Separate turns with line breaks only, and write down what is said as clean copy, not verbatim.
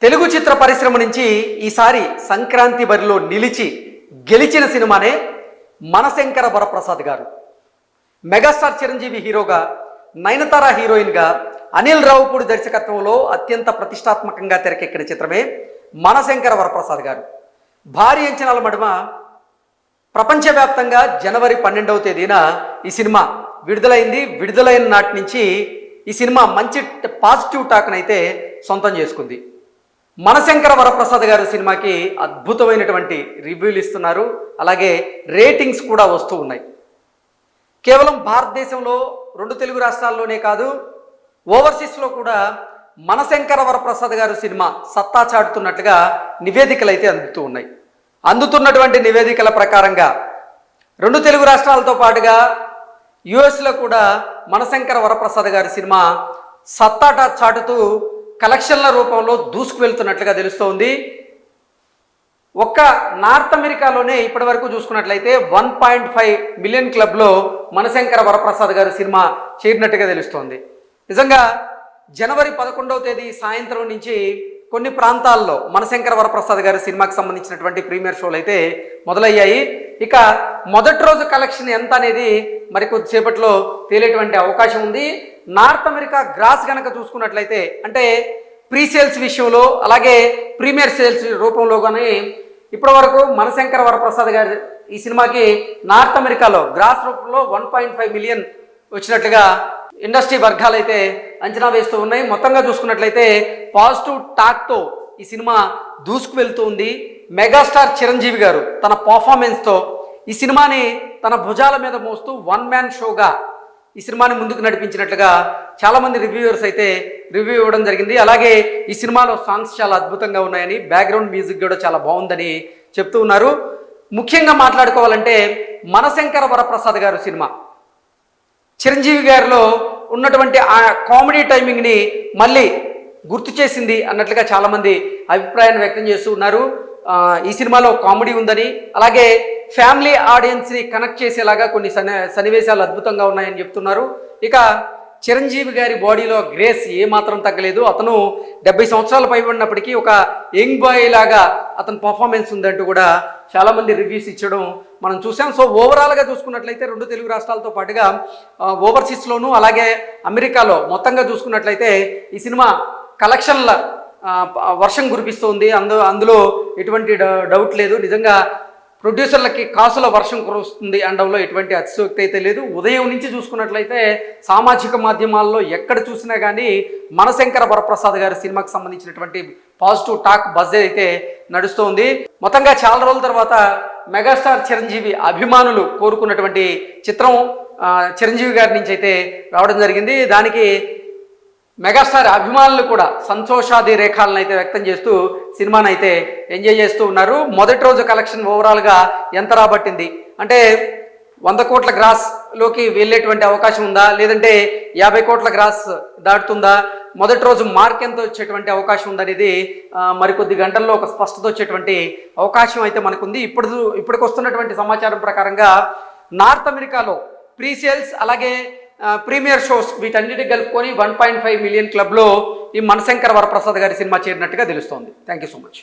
తెలుగు చిత్ర పరిశ్రమ నుంచి ఈసారి సంక్రాంతి బరిలో నిలిచి గెలిచిన సినిమానే మనశంకర వరప్రసాద్ గారు. మెగాస్టార్ చిరంజీవి హీరోగా, నయనతార హీరోయిన్గా, అనిల్ రావుపూడి దర్శకత్వంలో అత్యంత ప్రతిష్టాత్మకంగా తెరకెక్కిన చిత్రమే మనశంకర వరప్రసాద్ గారు. భారీ అంచనాల నడుమ ప్రపంచవ్యాప్తంగా జనవరి 12వ తేదీన ఈ సినిమా విడుదలైంది. విడుదలైన నాటి నుంచి ఈ సినిమా మంచి పాజిటివ్ టాక్నైతే సొంతం చేసుకుంది. మనశంకర వరప్రసాద్ గారు సినిమాకి అద్భుతమైనటువంటి రివ్యూలు ఇస్తున్నారు. అలాగే రేటింగ్స్ కూడా వస్తూ ఉన్నాయి. కేవలం భారతదేశంలో 2 తెలుగు రాష్ట్రాల్లోనే కాదు, ఓవర్సీస్లో కూడా మనశంకర వరప్రసాద్ గారు సినిమా సత్తా చాటుతున్నట్లుగా నివేదికలు అయితే అందుతూ ఉన్నాయి. అందుతున్నటువంటి నివేదికల ప్రకారంగా 2 తెలుగు రాష్ట్రాలతో పాటుగా యుఎస్లో కూడా మనశంకర వరప్రసాద్ గారి సినిమా సత్తా చాటుతూ కలెక్షన్ల రూపంలో దూసుకు వెళ్తున్నట్లుగా తెలుస్తోంది. ఒక్క నార్త్ అమెరికాలోనే ఇప్పటి వరకు చూసుకున్నట్లయితే 1.5 మిలియన్ క్లబ్లో మనశంకర వరప్రసాద్ గారి సినిమా చేరినట్టుగా తెలుస్తోంది. నిజంగా జనవరి 11వ తేదీ సాయంత్రం నుంచి కొన్ని ప్రాంతాల్లో మనశంకర వరప్రసాద్ గారి సినిమాకి సంబంధించినటువంటి ప్రీమియర్ షోలు అయితే మొదలయ్యాయి. ఇక మొదటి రోజు కలెక్షన్ ఎంత అనేది మరి కొద్దిసేపట్లో తేలేటువంటి అవకాశం ఉంది. నార్త్ అమెరికా గ్రాస్ కనుక చూసుకున్నట్లయితే, అంటే ప్రీ సేల్స్ విషయంలో అలాగే ప్రీమియర్ సేల్స్ రూపంలో కానీ ఇప్పటి వరకు మనశంకర వరప్రసాద్ గారి ఈ సినిమాకి నార్త్ అమెరికాలో గ్రాస్ రూపంలో 1.5 మిలియన్ వచ్చినట్లుగా ఇండస్ట్రీ వర్గాలు అయితే అంచనా వేస్తూ ఉన్నాయి. మొత్తంగా చూసుకున్నట్లయితే పాజిటివ్ టాక్తో ఈ సినిమా దూసుకు వెళ్తూ ఉంది. మెగాస్టార్ చిరంజీవి గారు తన పర్ఫార్మెన్స్తో ఈ సినిమాని తన భుజాల మీద మోస్తూ వన్ మ్యాన్ షోగా ఈ సినిమాని ముందుకు నడిపించినట్లుగా చాలామంది రివ్యూవర్స్ అయితే రివ్యూ ఇవ్వడం జరిగింది. అలాగే ఈ సినిమాలో సాంగ్స్ చాలా అద్భుతంగా ఉన్నాయని, బ్యాక్గ్రౌండ్ మ్యూజిక్ కూడా చాలా బాగుందని చెప్తూ ఉన్నారు. ముఖ్యంగా మాట్లాడుకోవాలంటే మనశంకర వరప్రసాద్ గారు సినిమా చిరంజీవి గారిలో ఉన్నటువంటి ఆ కామెడీ టైమింగ్ని మళ్ళీ గుర్తు చేసింది అన్నట్లుగా చాలామంది అభిప్రాయాన్ని వ్యక్తం చేస్తూ ఉన్నారు. ఈ సినిమాలో కామెడీ ఉందని, అలాగే ఫ్యామిలీ ఆడియన్స్ని కనెక్ట్ చేసేలాగా కొన్ని సన్నివేశాలు అద్భుతంగా ఉన్నాయని చెప్తున్నారు. ఇక చిరంజీవి గారి బాడీలో గ్రేస్ ఏమాత్రం తగ్గలేదు. అతను 70 సంవత్సరాలు పైబడినప్పటికీ ఒక యంగ్ బాయ్ లాగా అతని పర్ఫార్మెన్స్ ఉందంటూ కూడా చాలామంది రివ్యూస్ ఇచ్చడం మనం చూసాం. సో ఓవరాల్గా చూసుకున్నట్లయితే 2 తెలుగు రాష్ట్రాలతో పాటుగా ఓవర్సీస్లోనూ అలాగే అమెరికాలో మొత్తంగా చూసుకున్నట్లయితే ఈ సినిమా కలెక్షన్ల వర్షం కురిపిస్తుంది. అందులో ఎటువంటి డౌట్ లేదు. నిజంగా ప్రొడ్యూసర్లకి కాసుల వర్షం కురుస్తుంది అనడంలో ఎటువంటి అతిశయోక్తి అయితే లేదు. ఉదయం నుంచి చూసుకున్నట్లయితే సామాజిక మాధ్యమాల్లో ఎక్కడ చూసినా కానీ మనశంకర వరప్రసాద్ గారి సినిమాకి సంబంధించినటువంటి పాజిటివ్ టాక్ బజ్ అయితే నడుస్తోంది. మొత్తంగా చాలా రోజుల తర్వాత మెగాస్టార్ చిరంజీవి అభిమానులు కోరుకున్నటువంటి చిత్రం చిరంజీవి గారి నుంచి అయితే రావడం జరిగింది. దానికి మెగాస్టార్ అభిమానులు కూడా సంతోషాది రేఖాలను అయితే వ్యక్తం చేస్తూ సినిమాను అయితే ఎంజాయ్ చేస్తూ ఉన్నారు. మొదటి రోజు కలెక్షన్ ఓవరాల్గా ఎంత రాబట్టింది అంటే 100 కోట్ల గ్రాస్లోకి వెళ్ళేటువంటి అవకాశం ఉందా, లేదంటే 50 కోట్ల గ్రాస్ దాటుతుందా, మొదటి రోజు మార్క్ ఎంత వచ్చేటువంటి అవకాశం ఉందనేది మరికొద్ది గంటల్లో ఒక స్పష్టత వచ్చేటువంటి అవకాశం అయితే మనకుంది. ఇప్పటికి వస్తున్నటువంటి సమాచారం ప్రకారంగా నార్త్ అమెరికాలో ప్రీ సేల్స్ అలాగే ప్రీమియర్ షోస్ వీటన్నిటికి కలుపుకొని 1.5 మిలియన్ క్లబ్లో ఈ మనశంకర వరప్రసాద్ గారి సినిమా చేరినట్టుగా తెలుస్తోంది. Thank you so much.